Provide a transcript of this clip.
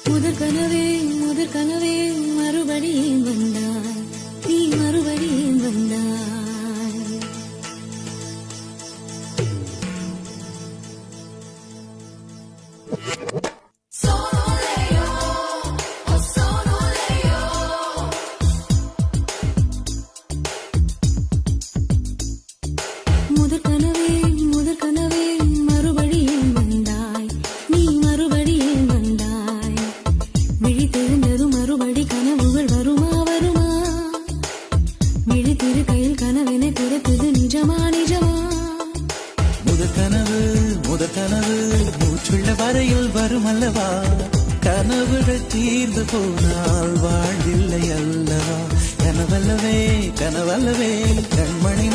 முதற் கனவே மறுபடியும் வந்தாய், நீ மறுபடியும் வந்தாய். முதற் கனவே மறுபடியும் வந்தாய், நீ மறுபடியும் வந்தாய். விழித்தெழுந்ததும் மறுபடி கனவுகள் வருமா வருமா? விழித்திரு கையில் கனவென பிறப்பது நிஜமா நிஜமா? முதற் கனவு மூச்சுள்ள வரையில் வரும் அல்லவா? கனவுகள் தீர்ந்து போனால் வாழ்வில்லை அல்லவா? கனவல்லவே கண்மணி